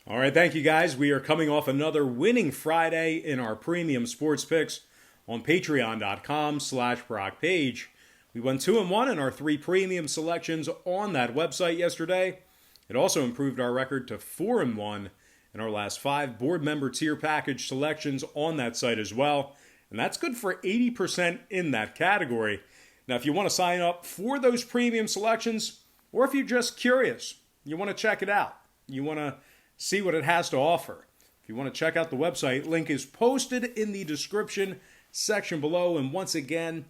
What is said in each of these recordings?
All right, thank you guys. We are coming off another winning Friday in our premium sports picks on patreon.com/Brock Page. We went 2-1 in our three premium selections on that website yesterday. It also improved our record to 4-1 in our last five board member tier package selections on that site as well. And that's good for 80% in that category. Now, if you want to sign up for those premium selections, or if you're just curious, you want to check it out, you want to see what it has to offer. If you want to check out the website, link is posted in the description section below. And once again,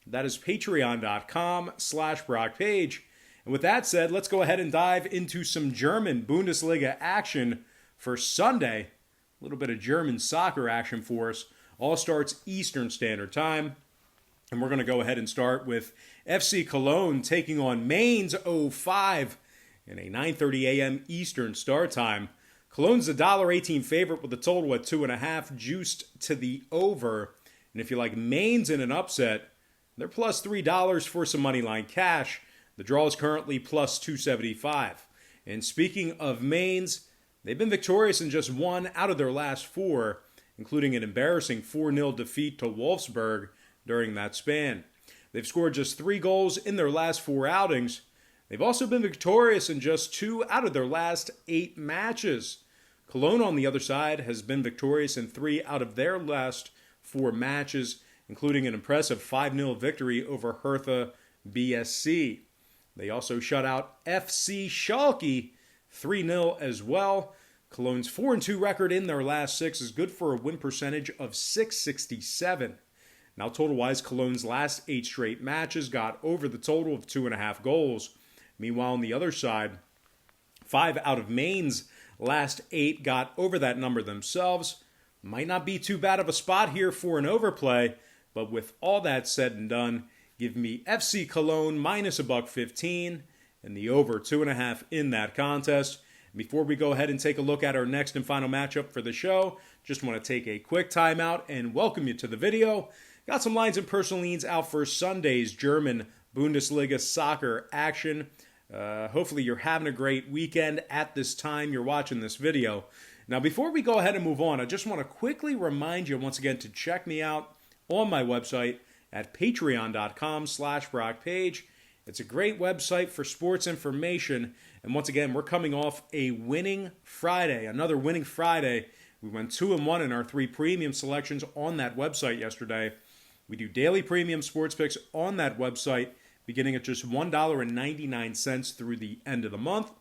that is patreon.com/Brock Page. And with that said, let's go ahead and dive into some German Bundesliga action for Sunday. A little bit of German soccer action for us. All starts Eastern Standard Time. And we're going to go ahead and start with FC Cologne taking on Mainz 05 in a 9:30 a.m. Eastern start time. Cologne's a $1.18 favorite with a total at 2.5, juiced to the over. And if you like Mainz in an upset, they're plus $3 for some moneyline cash. The draw is currently plus 275. And speaking of Mainz, they've been victorious in just one out of their last four, including an embarrassing 4-0 defeat to Wolfsburg during that span. They've scored just 3 goals in their last 4 outings. They've also been victorious in just 2 out of their last 8 matches. Cologne, on the other side, has been victorious in 3 out of their last 4 matches, including an impressive 5-0 victory over Hertha BSC. They also shut out FC Schalke 3-0 as well. Cologne's 4-2 record in their last 6 is good for a win percentage of .667. Now, total-wise, Cologne's last 8 straight matches got over the total of 2.5 goals. Meanwhile, on the other side, 5 out of Mainz's last 8 got over that number themselves. Might not be too bad of a spot here for an overplay, but with all that said and done, give me FC Cologne minus $1.15 and the over 2.5 in that contest. Before we go ahead and take a look at our next and final matchup for the show, just want to take a quick timeout and welcome you to the video. Got some lines and personal leans out for Sunday's German Bundesliga soccer action. Hopefully you're having a great weekend at this time you're watching this video. Now, before we go ahead and move on, I just want to quickly remind you once again to check me out on my website at patreon.com/Brock Page. It's a great website for sports information. And once again, we're coming off a winning Friday, another winning Friday. We went 2-1 in our 3 premium selections on that website yesterday. We do daily premium sports picks on that website, beginning at just $1.99 through the end of the month.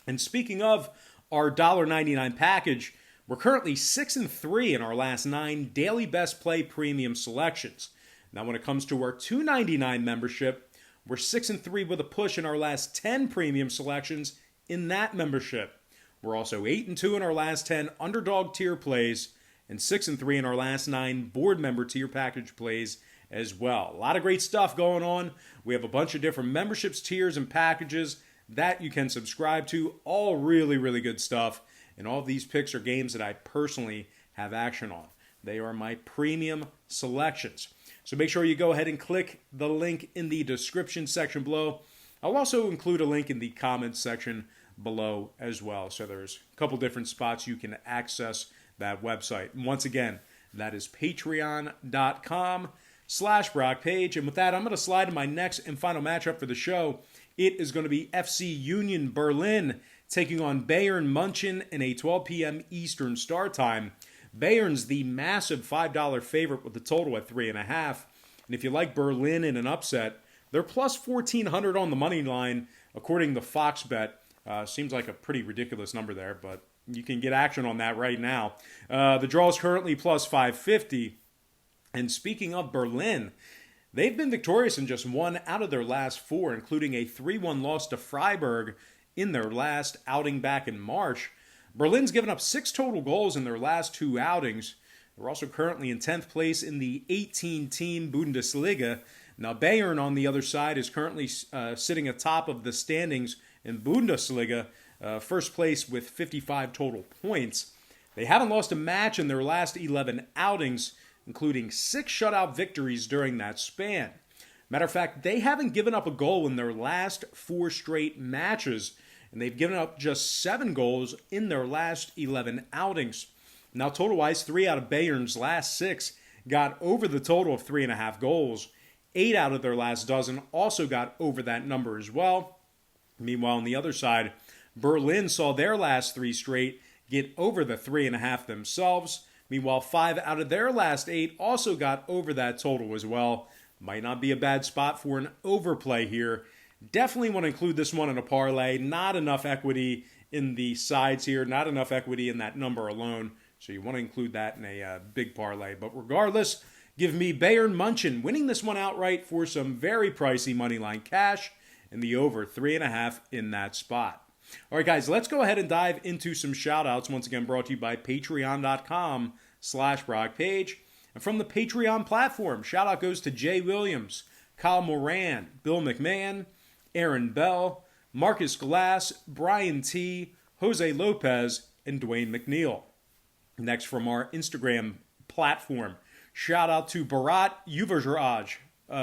And speaking of our $1.99 package, we're currently 6-3 in our last 9 daily best play premium selections. Now, when it comes to our $2.99 membership, we're 6-3 with a push in our last 10 premium selections in that membership. We're also 8-2 in our last 10 Underdog tier plays, and 6-3 in our last 9 board member tier package plays as well. A lot of great stuff going on. We have a bunch of different memberships, tiers, and packages that you can subscribe to. All really, really good stuff. And all of these picks are games that I personally have action on. They are my premium selections. So make sure you go ahead and click the link in the description section below. I'll also include a link in the comments section below as well. So there's a couple different spots you can access that website. And once again, that is patreon.com/Brock Page. And with that, I'm going to slide to my next and final matchup for the show. It is going to be FC Union Berlin taking on Bayern München in a 12 p.m. Eastern start time. Bayern's the massive $5 favorite with the total at 3.5. And if you like Berlin in an upset, they're plus 1,400 on the money line, according to FoxBet. Seems like a pretty ridiculous number there, but you can get action on that right now. The draw is currently plus 550. And speaking of Berlin, they've been victorious in just 1 out of their last 4, including a 3-1 loss to Freiburg in their last outing back in March. Berlin's given up 6 total goals in their last 2 outings. They're also currently in 10th place in the 18-team Bundesliga. Now, Bayern, on the other side, is currently sitting atop of the standings in Bundesliga, first place with 55 total points. They haven't lost a match in their last 11 outings, including 6 shutout victories during that span. Matter of fact, they haven't given up a goal in their last 4 straight matches. and they've given up just 7 goals in their last 11 outings. Now, total-wise, 3 out of Bayern's last 6 got over the total of 3.5 goals. 8 out of their last dozen also got over that number as well. Meanwhile, on the other side, Berlin saw their last 3 straight get over the 3.5 themselves. Meanwhile, 5 out of their last 8 also got over that total as well. Might not be a bad spot for an overplay here. Definitely want to include this one in a parlay. Not enough equity in the sides here. Not enough equity in that number alone. So you want to include that in a big parlay. But regardless, give me Bayern München winning this one outright for some very pricey moneyline cash and the over 3.5 in that spot. All right, guys, let's go ahead and dive into some shout-outs. Once again, brought to you by patreon.com/BrockPage. And from the Patreon platform, shout-out goes to Jay Williams, Kyle Moran, Bill McMahon, Aaron Bell, Marcus Glass, Brian T., Jose Lopez, and Dwayne McNeil. Next, from our Instagram platform, shout-out to Bharat Yuvraj,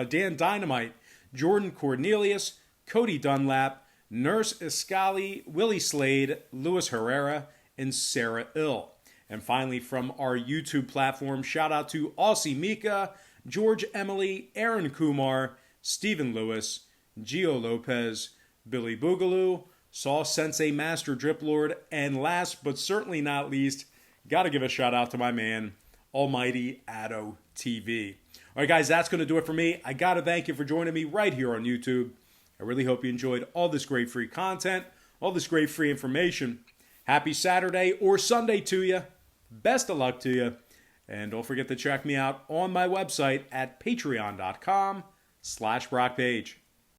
Dan Dynamite, Jordan Cornelius, Cody Dunlap, Nurse Escali, Willie Slade, Luis Herrera, and Sarah Ill. And finally, from our YouTube platform, shout out to Aussie Mika, George Emily, Aaron Kumar, Stephen Lewis, Gio Lopez, Billy Boogaloo, Saw Sensei Master Drip Lord, and last but certainly not least, gotta give a shout out to my man, Almighty Addo TV. All right, guys, that's going to do it for me. I gotta thank you for joining me right here on YouTube. I really hope you enjoyed all this great free content, all this great free information. Happy Saturday or Sunday to you. Best of luck to you. And don't forget to check me out on my website at patreon.com/BrockPage.